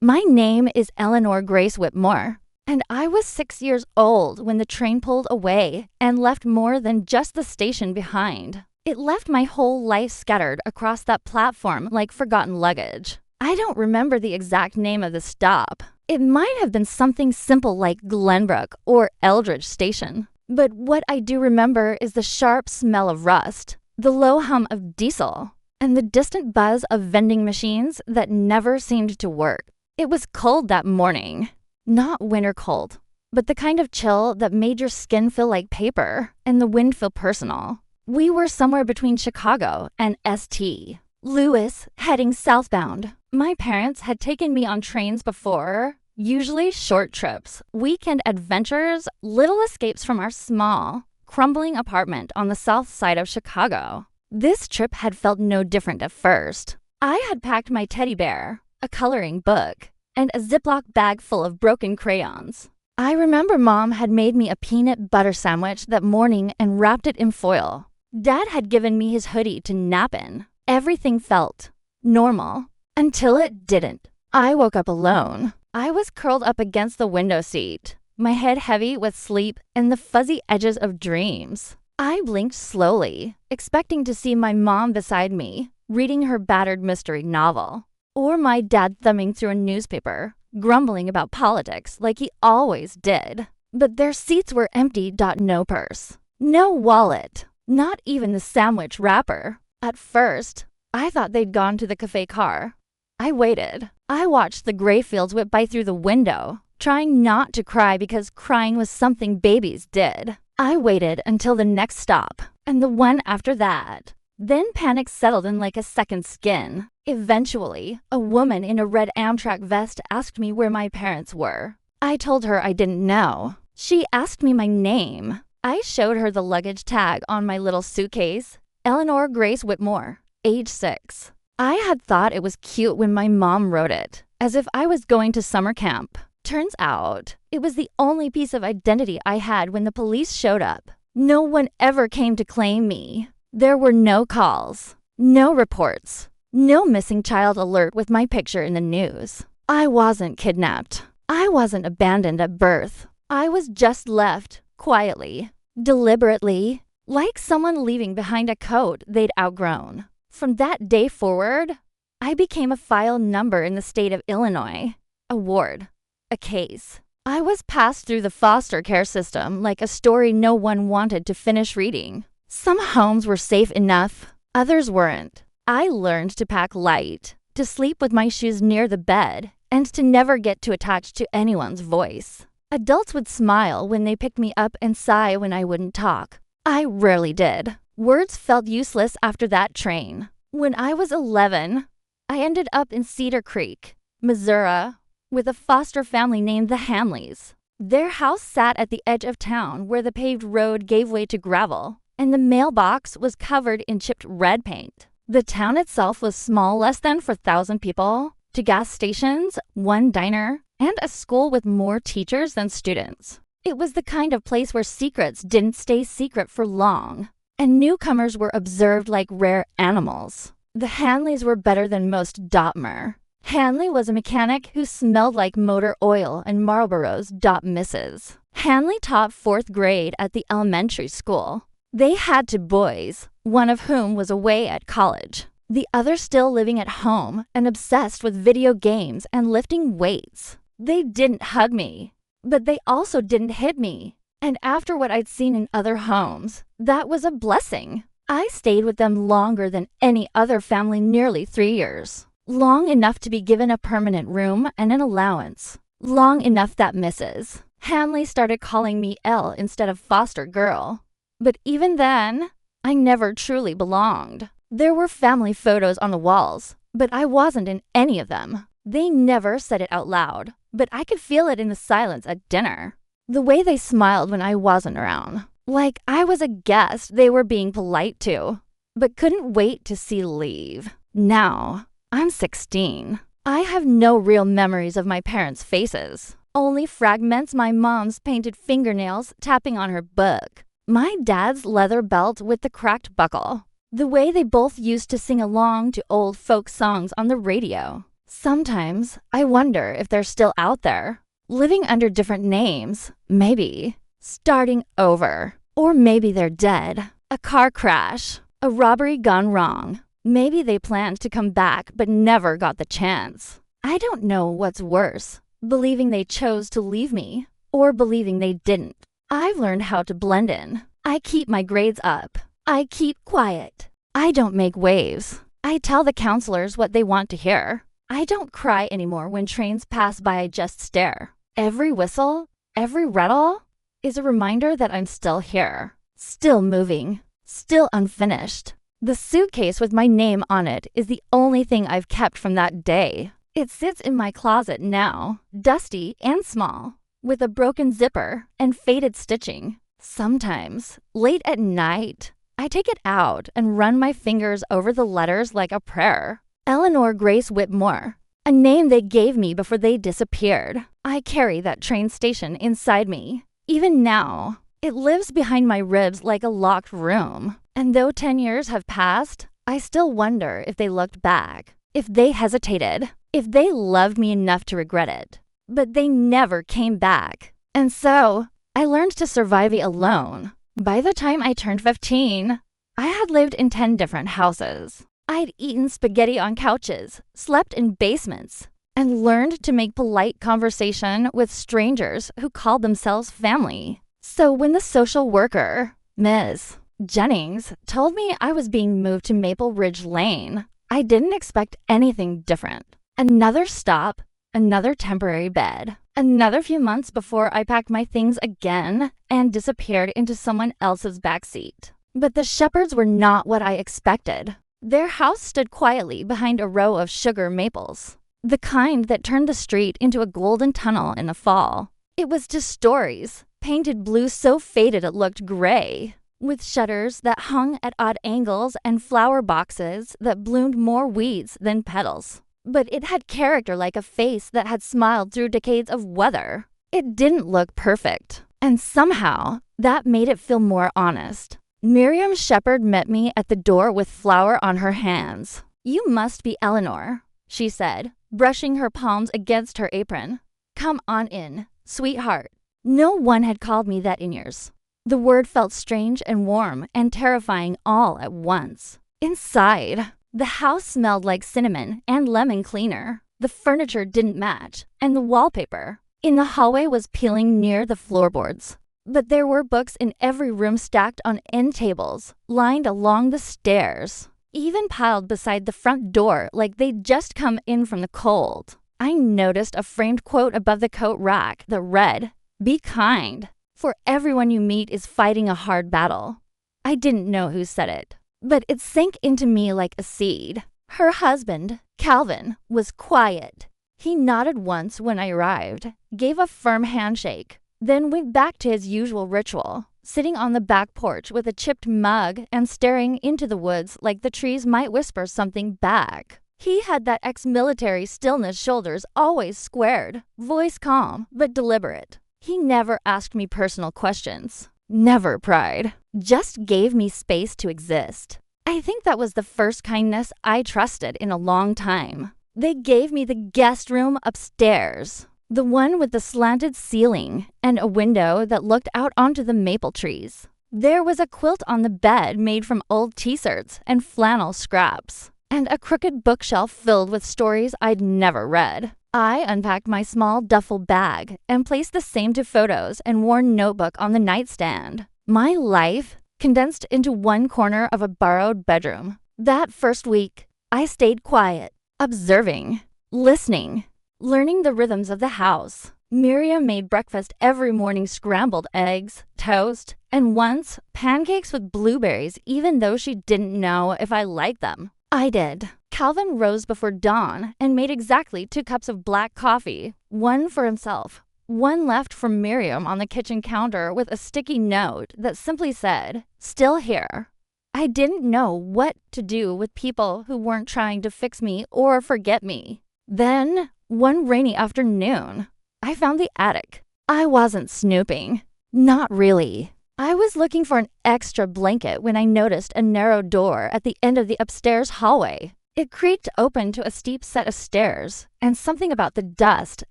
My name is Eleanor Grace Whitmore, and I was 6 years old when the train pulled away and left more than just the station behind. It left my whole life scattered across that platform like forgotten luggage. I don't remember the exact name of the stop. It might have been something simple like Glenbrook or Eldridge Station. But what I do remember is the sharp smell of rust, the low hum of diesel, and the distant buzz of vending machines that never seemed to work. It was cold that morning. Not winter cold, but the kind of chill that made your skin feel like paper and the wind feel personal. We were somewhere between Chicago and St. Louis, heading southbound. My parents had taken me on trains before, usually short trips, weekend adventures, little escapes from our small, crumbling apartment on the south side of Chicago. This trip had felt no different at first. I had packed my teddy bear, a coloring book, and a Ziploc bag full of broken crayons. I remember Mom had made me a peanut butter sandwich that morning and wrapped it in foil. Dad had given me his hoodie to nap in. Everything felt normal until it didn't. I woke up alone. I was curled up against the window seat, my head heavy with sleep and the fuzzy edges of dreams. I blinked slowly, expecting to see my mom beside me, reading her battered mystery novel, or my dad thumbing through a newspaper, grumbling about politics like he always did. But their seats were empty. No purse, no wallet, not even the sandwich wrapper. At first, I thought they'd gone to the cafe car. I waited. I watched the gray fields whip by through the window, trying not to cry because crying was something babies did. I waited until the next stop, and the one after that. Then panic settled in like a second skin. Eventually, a woman in a red Amtrak vest asked me where my parents were. I told her I didn't know. She asked me my name. I showed her the luggage tag on my little suitcase. Eleanor Grace Whitmore, age 6. I had thought it was cute when my mom wrote it, as if I was going to summer camp. Turns out, it was the only piece of identity I had when the police showed up. No one ever came to claim me. There were no calls, no reports, no missing child alert with my picture in the news. I wasn't kidnapped. I wasn't abandoned at birth. I was just left, quietly, deliberately, like someone leaving behind a coat they'd outgrown. From that day forward, I became a file number in the state of Illinois, a ward, a case. I was passed through the foster care system like a story no one wanted to finish reading. Some homes were safe enough, others weren't. I learned to pack light, to sleep with my shoes near the bed, and to never get too attached to anyone's voice. Adults would smile when they picked me up and sigh when I wouldn't talk. I rarely did. Words felt useless after that train. When I was 11, I ended up in Cedar Creek, Missouri, with a foster family named the Hamleys. Their house sat at the edge of town where the paved road gave way to gravel, and the mailbox was covered in chipped red paint. The town itself was small, less than 4,000 people, 2 gas stations, 1 diner, and a school with more teachers than students. It was the kind of place where secrets didn't stay secret for long, and newcomers were observed like rare animals. The Hanleys were better than most Dotmer. Hanley was a mechanic who smelled like motor oil and Marlboro's Misses. Hanley taught 4th grade at the elementary school. They had 2 boys, one of whom was away at college, the other still living at home and obsessed with video games and lifting weights. They didn't hug me, but they also didn't hit me. And after what I'd seen in other homes, that was a blessing. I stayed with them longer than any other family, nearly 3 years. Long enough to be given a permanent room and an allowance. Long enough that Mrs. Hanley started calling me Elle instead of foster girl. But even then, I never truly belonged. There were family photos on the walls, but I wasn't in any of them. They never said it out loud, but I could feel it in the silence at dinner. The way they smiled when I wasn't around. Like I was a guest they were being polite to, but couldn't wait to see leave. Now, I'm 16. I have no real memories of my parents' faces. Only fragments my mom's painted fingernails tapping on her book. My dad's leather belt with the cracked buckle. The way they both used to sing along to old folk songs on the radio. Sometimes I wonder if they're still out there, living under different names, maybe, starting over. Or maybe they're dead. A car crash, a robbery gone wrong. Maybe they planned to come back but never got the chance. I don't know what's worse, believing they chose to leave me or believing they didn't. I've learned how to blend in. I keep my grades up. I keep quiet. I don't make waves. I tell the counselors what they want to hear. I don't cry anymore when trains pass by. I just stare. Every whistle, every rattle is a reminder that I'm still here, still moving, still unfinished. The suitcase with my name on it is the only thing I've kept from that day. It sits in my closet now, dusty and small, with a broken zipper and faded stitching. Sometimes, late at night, I take it out and run my fingers over the letters like a prayer. Eleanor Grace Whitmore, a name they gave me before they disappeared. I carry that train station inside me. Even now, it lives behind my ribs like a locked room. And though 10 years have passed, I still wonder if they looked back, if they hesitated, if they loved me enough to regret it. But they never came back. And so, I learned to survive alone. By the time I turned 15, I had lived in 10 different houses. I'd eaten spaghetti on couches, slept in basements, and learned to make polite conversation with strangers who called themselves family. So when the social worker, Ms. Jennings, told me I was being moved to Maple Ridge Lane, I didn't expect anything different. Another stop, another temporary bed, another few months before I packed my things again and disappeared into someone else's backseat. But the Shepherds were not what I expected. Their house stood quietly behind a row of sugar maples, the kind that turned the street into a golden tunnel in the fall. It was just stories, painted blue so faded it looked gray, with shutters that hung at odd angles and flower boxes that bloomed more weeds than petals. But it had character like a face that had smiled through decades of weather. It didn't look perfect, and somehow that made it feel more honest. Miriam Shepherd met me at the door with flour on her hands. "You must be Eleanor," she said, brushing her palms against her apron. "Come on in, sweetheart." No one had called me that in years. The word felt strange and warm and terrifying all at once. Inside, the house smelled like cinnamon and lemon cleaner. The furniture didn't match, and the wallpaper in the hallway was peeling near the floorboards. But there were books in every room stacked on end tables, lined along the stairs, even piled beside the front door like they'd just come in from the cold. I noticed a framed quote above the coat rack that read, "Be kind, for everyone you meet is fighting a hard battle." I didn't know who said it, but it sank into me like a seed. Her husband, Calvin, was quiet. He nodded once when I arrived, gave a firm handshake, then went back to his usual ritual, sitting on the back porch with a chipped mug and staring into the woods like the trees might whisper something back. He had that ex-military stillness, shoulders always squared, voice calm but deliberate. He never asked me personal questions, never pried, just gave me space to exist. I think that was the first kindness I trusted in a long time. They gave me the guest room upstairs, the one with the slanted ceiling and a window that looked out onto the maple trees. There was a quilt on the bed made from old t-shirts and flannel scraps, and a crooked bookshelf filled with stories I'd never read. I unpacked my small duffel bag and placed the same to photos and worn notebook on the nightstand. My life condensed into one corner of a borrowed bedroom. That first week, I stayed quiet, observing, listening, learning the rhythms of the house. Miriam made breakfast every morning: scrambled eggs, toast, and once pancakes with blueberries, even though she didn't know if I liked them. I did. Calvin rose before dawn and made exactly 2 cups of black coffee, one for himself, one left for Miriam on the kitchen counter with a sticky note that simply said, "Still here." I didn't know what to do with people who weren't trying to fix me or forget me. Then, one rainy afternoon, I found the attic. I wasn't snooping. Not really. I was looking for an extra blanket when I noticed a narrow door at the end of the upstairs hallway. It creaked open to a steep set of stairs, and something about the dust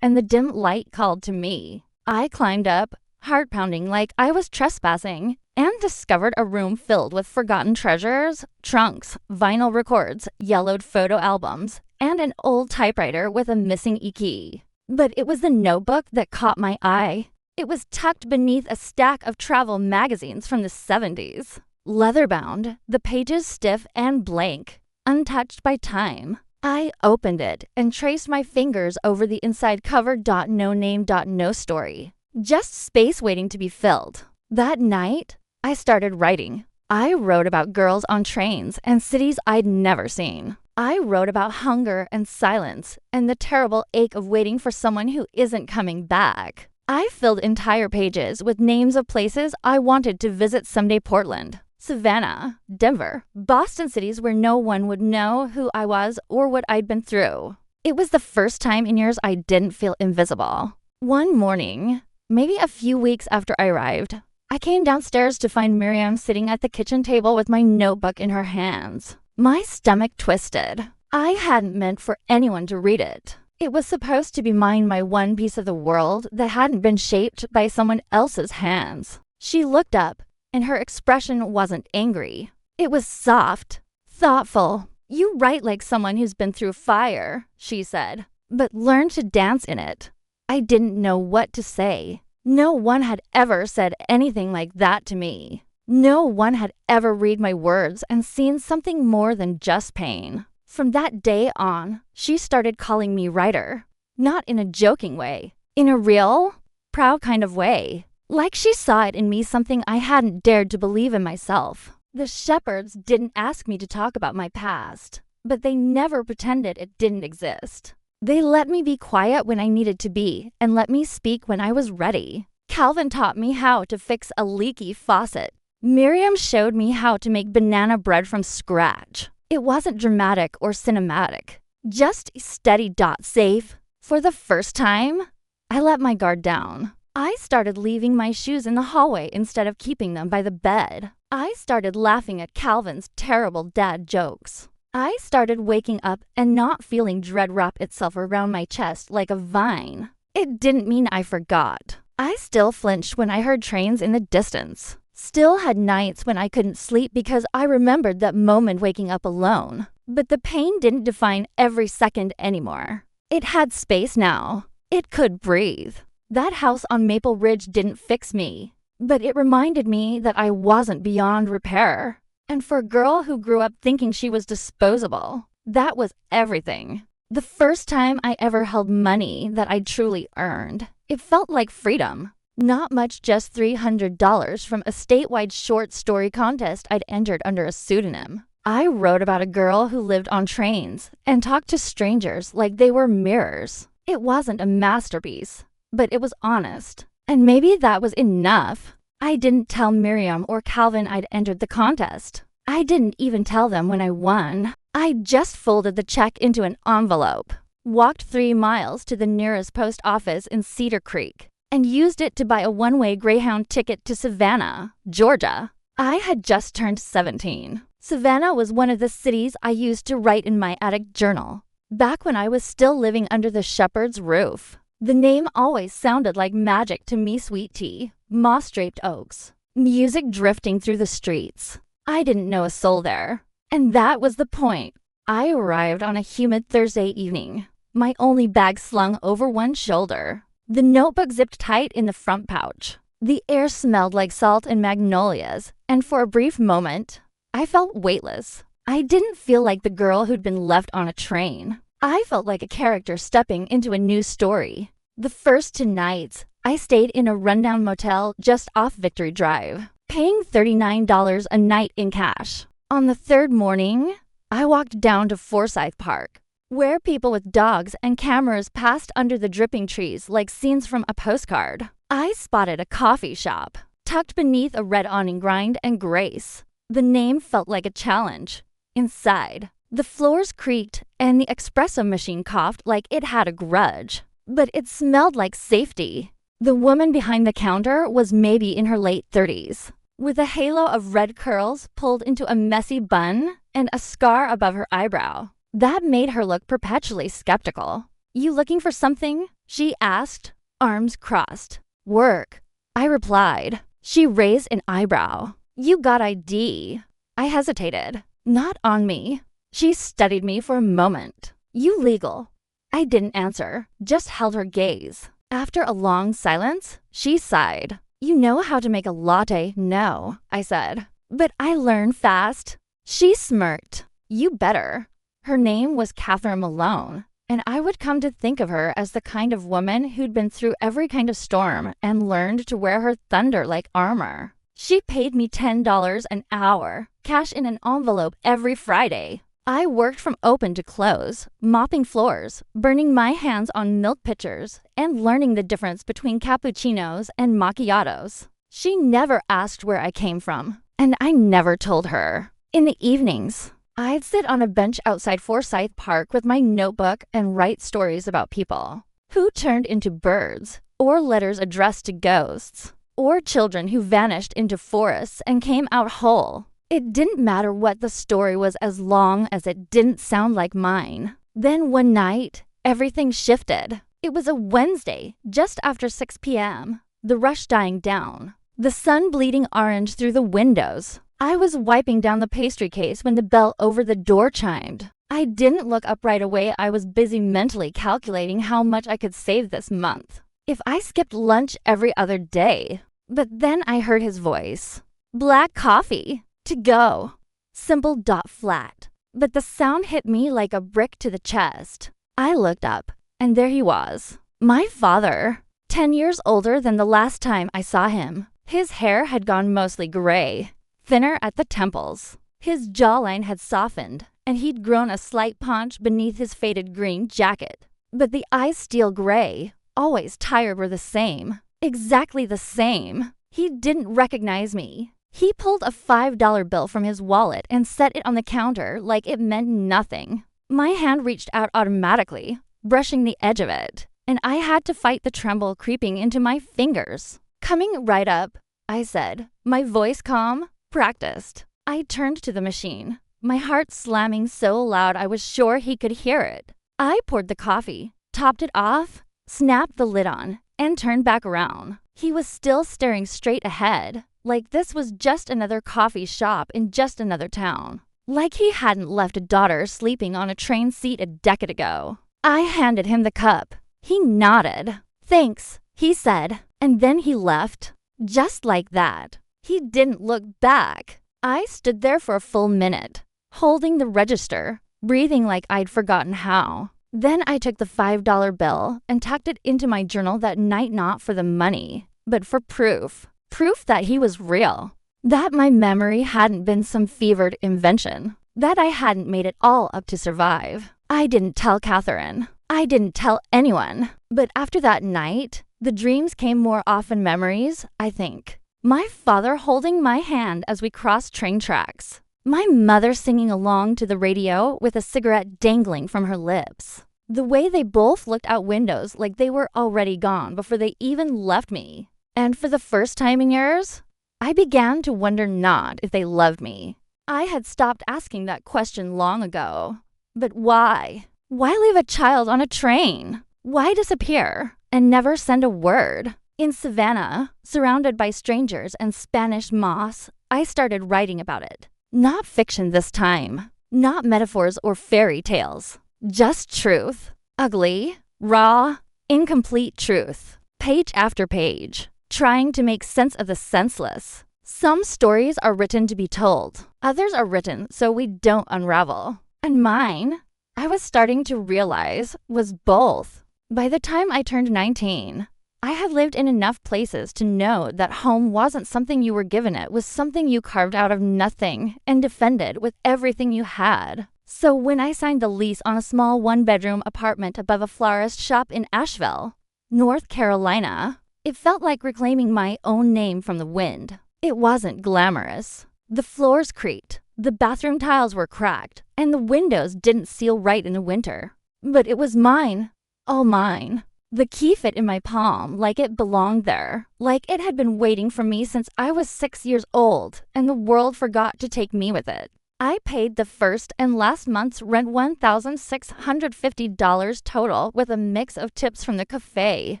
and the dim light called to me. I climbed up, heart pounding like I was trespassing, and discovered a room filled with forgotten treasures, trunks, vinyl records, yellowed photo albums, and an old typewriter with a missing key. But it was the notebook that caught my eye. It was tucked beneath a stack of travel magazines from the 70s. Leather-bound, the pages stiff and blank, untouched by time. I opened it and traced my fingers over the inside cover. No name, no story. Just space waiting to be filled. That night, I started writing. I wrote about girls on trains and cities I'd never seen. I wrote about hunger and silence and the terrible ache of waiting for someone who isn't coming back. I filled entire pages with names of places I wanted to visit someday: Portland, Savannah, Denver, Boston, cities where no one would know who I was or what I'd been through. It was the first time in years I didn't feel invisible. One morning, maybe a few weeks after I arrived, I came downstairs to find Miriam sitting at the kitchen table with my notebook in her hands. My stomach twisted. I hadn't meant for anyone to read it. It was supposed to be mine, my one piece of the world that hadn't been shaped by someone else's hands. She looked up, and her expression wasn't angry. It was soft, thoughtful. "You write like someone who's been through fire," she said, "but learn to dance in it." I didn't know what to say. No one had ever said anything like that to me. No one had ever read my words and seen something more than just pain. From that day on, she started calling me writer. Not in a joking way, in a real, proud kind of way. Like she saw it in me, something I hadn't dared to believe in myself. The Shepherds didn't ask me to talk about my past, but they never pretended it didn't exist. They let me be quiet when I needed to be, and let me speak when I was ready. Calvin taught me how to fix a leaky faucet. Miriam showed me how to make banana bread from scratch. It wasn't dramatic or cinematic, just steady. Safe. For the first time, I let my guard down. I started leaving my shoes in the hallway instead of keeping them by the bed. I started laughing at Calvin's terrible dad jokes. I started waking up and not feeling dread wrap itself around my chest like a vine. It didn't mean I forgot. I still flinched when I heard trains in the distance. Still had nights when I couldn't sleep because I remembered that moment waking up alone. But the pain didn't define every second anymore. It had space now. It could breathe. That house on Maple Ridge didn't fix me, but it reminded me that I wasn't beyond repair. And for a girl who grew up thinking she was disposable, that was everything. The first time I ever held money that I'd truly earned, it felt like freedom. Not much, just $300 from a statewide short story contest I'd entered under a pseudonym. I wrote about a girl who lived on trains and talked to strangers like they were mirrors. It wasn't a masterpiece, but it was honest. And maybe that was enough. I didn't tell Miriam or Calvin I'd entered the contest. I didn't even tell them when I won. I just folded the check into an envelope, walked 3 miles to the nearest post office in Cedar Creek, and used it to buy a one-way Greyhound ticket to Savannah, Georgia. I had just turned 17. Savannah was one of the cities I used to write in my attic journal, back when I was still living under the Shepherd's roof. The name always sounded like magic to me: sweet tea, moss-draped oaks, music drifting through the streets. I didn't know a soul there. And that was the point. I arrived on a humid Thursday evening, my only bag slung over one shoulder, the notebook zipped tight in the front pouch. The air smelled like salt and magnolias, and for a brief moment, I felt weightless. I didn't feel like the girl who'd been left on a train. I felt like a character stepping into a new story. The first 2 nights, I stayed in a rundown motel just off Victory Drive, paying $39 a night in cash. On the 3rd morning, I walked down to Forsyth Park, where people with dogs and cameras passed under the dripping trees like scenes from a postcard. I spotted a coffee shop, tucked beneath a red awning. Grind and Grace. The name felt like a challenge. Inside, the floors creaked and the espresso machine coughed like it had a grudge. But it smelled like safety. The woman behind the counter was maybe in her late 30s, with a halo of red curls pulled into a messy bun and a scar above her eyebrow. That made her look perpetually skeptical. You looking for something? She asked, arms crossed. Work, I replied. She raised an eyebrow. You got ID. I hesitated. Not on me. She studied me for a moment. You legal. I didn't answer, just held her gaze. After a long silence, she sighed. You know how to make a latte? No, I said. But I learn fast. She smirked. You better. Her name was Catherine Malone, and I would come to think of her as the kind of woman who'd been through every kind of storm and learned to wear her thunder like armor. She paid me $10 an hour, cash in an envelope every Friday. I worked from open to close, mopping floors, burning my hands on milk pitchers, and learning the difference between cappuccinos and macchiatos. She never asked where I came from, and I never told her. In the evenings, I'd sit on a bench outside Forsyth Park with my notebook and write stories about people who turned into birds, or letters addressed to ghosts, or children who vanished into forests and came out whole. It didn't matter what the story was as long as it didn't sound like mine. Then one night, everything shifted. It was a Wednesday, just after 6 p.m., the rush dying down, the sun bleeding orange through the windows. I was wiping down the pastry case when the bell over the door chimed. I didn't look up right away. I was busy mentally calculating how much I could save this month if I skipped lunch every other day. But then I heard his voice. Black coffee. To go. Simple dot flat. But the sound hit me like a brick to the chest. I looked up, and there he was. My father. 10 years older than the last time I saw him. His hair had gone mostly gray, thinner at the temples. His jawline had softened, and he'd grown a slight paunch beneath his faded green jacket. But the eyes steel gray, always tired, were the same. Exactly the same. He didn't recognize me. He pulled a $5 bill from his wallet and set it on the counter like it meant nothing. My hand reached out automatically, brushing the edge of it, and I had to fight the tremble creeping into my fingers. Coming right up, I said, my voice calm, practiced. I turned to the machine, my heart slamming so loud I was sure he could hear it. I poured the coffee, topped it off, snapped the lid on, and turned back around. He was still staring straight ahead, like this was just another coffee shop in just another town. Like he hadn't left a daughter sleeping on a train seat a decade ago. I handed him the cup. He nodded. Thanks, he said, and then he left. Just like that. He didn't look back. I stood there for a full minute, holding the register, breathing like I'd forgotten how. Then I took the $5 bill and tucked it into my journal that night, not for the money, but for proof. Proof that he was real. That my memory hadn't been some fevered invention. That I hadn't made it all up to survive. I didn't tell Catherine. I didn't tell anyone. But after that night, the dreams came more often, memories, I think. My father holding my hand as we crossed train tracks. My mother singing along to the radio with a cigarette dangling from her lips. The way they both looked out windows like they were already gone before they even left me. And for the first time in years, I began to wonder not if they loved me. I had stopped asking that question long ago. But why? Why leave a child on a train? Why disappear and never send a word? In Savannah, surrounded by strangers and Spanish moss, I started writing about it. Not fiction this time. Not metaphors or fairy tales. Just truth. Ugly, raw, incomplete truth. Page after page. Trying to make sense of the senseless. Some stories are written to be told. Others are written so we don't unravel. And mine, I was starting to realize, was both. By the time I turned 19, I had lived in enough places to know that home wasn't something you were given. It was something you carved out of nothing and defended with everything you had. So when I signed the lease on a small one-bedroom apartment above a florist shop in Asheville, North Carolina, it felt like reclaiming my own name from the wind. It wasn't glamorous. The floors creaked, the bathroom tiles were cracked, and the windows didn't seal right in the winter. But it was mine, all mine. The key fit in my palm like it belonged there, like it had been waiting for me since I was 6 years old, and the world forgot to take me with it. I paid the first and last month's rent $1,650 total with a mix of tips from the cafe,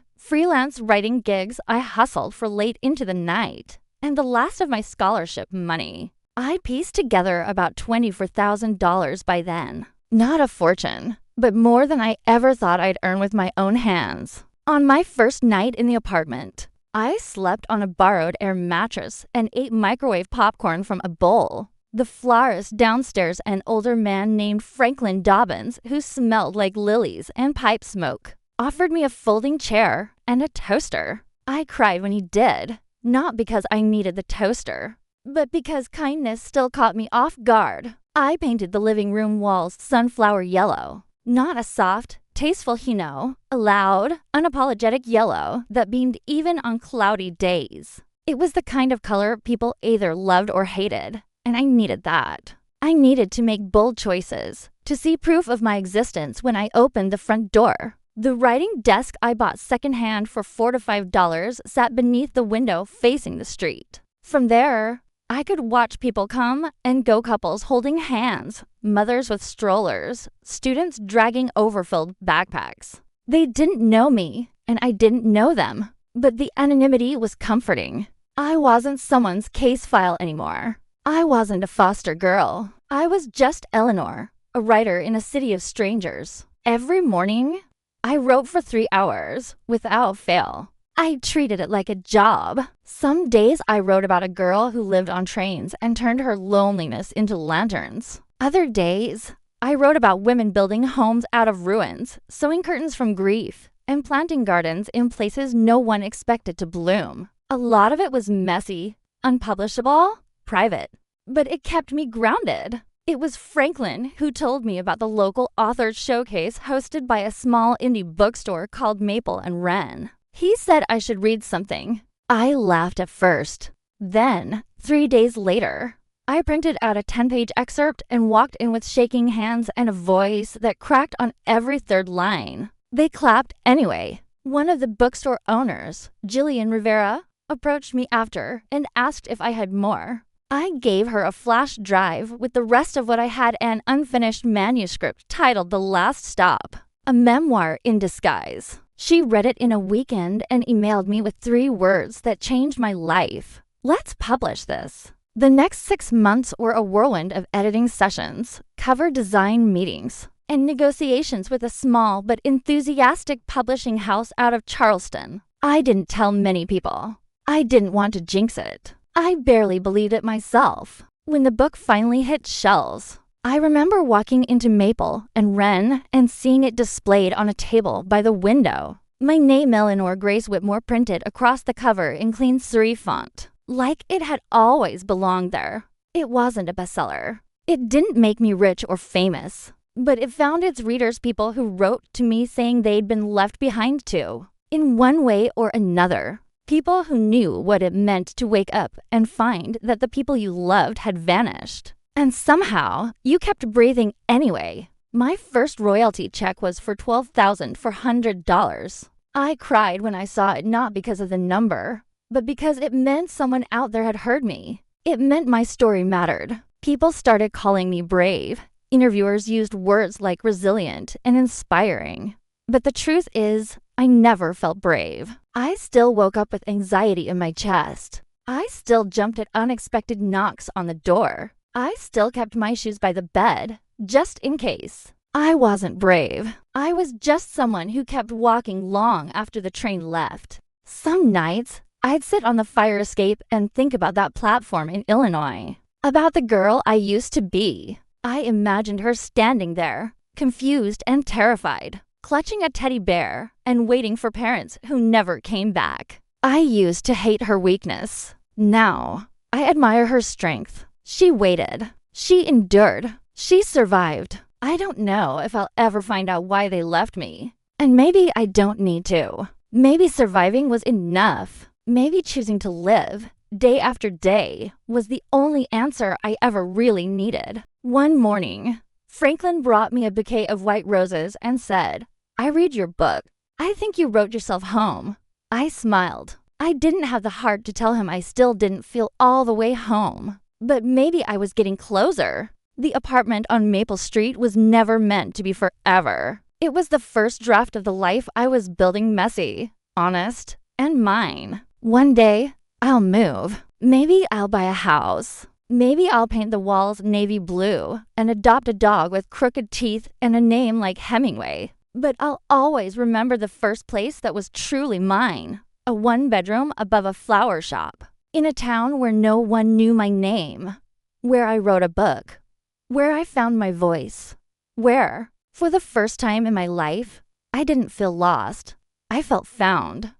freelance writing gigs I hustled for late into the night, and the last of my scholarship money. I pieced together about $24,000 by then. Not a fortune, but more than I ever thought I'd earn with my own hands. On my first night in the apartment, I slept on a borrowed air mattress and ate microwave popcorn from a bowl. The florist downstairs, an older man named Franklin Dobbins, who smelled like lilies and pipe smoke, offered me a folding chair and a toaster. I cried when he did, not because I needed the toaster, but because kindness still caught me off guard. I painted the living room walls sunflower yellow, not a soft, tasteful a loud, unapologetic yellow that beamed even on cloudy days. It was the kind of color people either loved or hated, and I needed that. I needed to make bold choices, to see proof of my existence when I opened the front door. The writing desk I bought secondhand for $4 to $5 sat beneath the window facing the street. From there, I could watch people come and go, couples holding hands, mothers with strollers, students dragging overfilled backpacks. They didn't know me, and I didn't know them, but the anonymity was comforting. I wasn't someone's case file anymore. I wasn't a foster girl. I was just Eleanor, a writer in a city of strangers. Every morning, I wrote for 3 hours, without fail. I treated it like a job. Some days I wrote about a girl who lived on trains and turned her loneliness into lanterns. Other days, I wrote about women building homes out of ruins, sewing curtains from grief, and planting gardens in places no one expected to bloom. A lot of it was messy, unpublishable, private, but it kept me grounded. It was Franklin who told me about the local author showcase hosted by a small indie bookstore called Maple and Wren. He said I should read something. I laughed at first. Then, 3 days later, I printed out a 10-page excerpt and walked in with shaking hands and a voice that cracked on every third line. They clapped anyway. One of the bookstore owners, Jillian Rivera, approached me after and asked if I had more. I gave her a flash drive with the rest of what I had, an unfinished manuscript titled The Last Stop, a memoir in disguise. She read it in a weekend and emailed me with 3 words that changed my life. Let's publish this. The next 6 months were a whirlwind of editing sessions, cover design meetings, and negotiations with a small but enthusiastic publishing house out of Charleston. I didn't tell many people. I didn't want to jinx it. I barely believed it myself. When the book finally hit shelves, I remember walking into Maple and Wren and seeing it displayed on a table by the window. My name, Eleanor Grace Whitmore, printed across the cover in clean serif font, like it had always belonged there. It wasn't a bestseller. It didn't make me rich or famous, but it found its readers, people who wrote to me saying they'd been left behind too, in one way or another. People who knew what it meant to wake up and find that the people you loved had vanished. And somehow, you kept breathing anyway. My first royalty check was for $12,400. I cried when I saw it, not because of the number, but because it meant someone out there had heard me. It meant my story mattered. People started calling me brave. Interviewers used words like resilient and inspiring. But the truth is, I never felt brave. I still woke up with anxiety in my chest. I still jumped at unexpected knocks on the door. I still kept my shoes by the bed, just in case. I wasn't brave. I was just someone who kept walking long after the train left. Some nights, I'd sit on the fire escape and think about that platform in Illinois, about the girl I used to be. I imagined her standing there, confused and terrified, clutching a teddy bear and waiting for parents who never came back. I used to hate her weakness. Now, I admire her strength. She waited. She endured. She survived. I don't know if I'll ever find out why they left me. And maybe I don't need to. Maybe surviving was enough. Maybe choosing to live, day after day, was the only answer I ever really needed. One morning, Franklin brought me a bouquet of white roses and said, "I read your book. I think you wrote yourself home." I smiled. I didn't have the heart to tell him I still didn't feel all the way home. But maybe I was getting closer. The apartment on Maple Street was never meant to be forever. It was the first draft of the life I was building, messy, honest, and mine. One day, I'll move. Maybe I'll buy a house. Maybe I'll paint the walls navy blue and adopt a dog with crooked teeth and a name like Hemingway. But I'll always remember the first place that was truly mine. A one-bedroom above a flower shop. In a town where no one knew my name. Where I wrote a book. Where I found my voice. Where, for the first time in my life, I didn't feel lost. I felt found.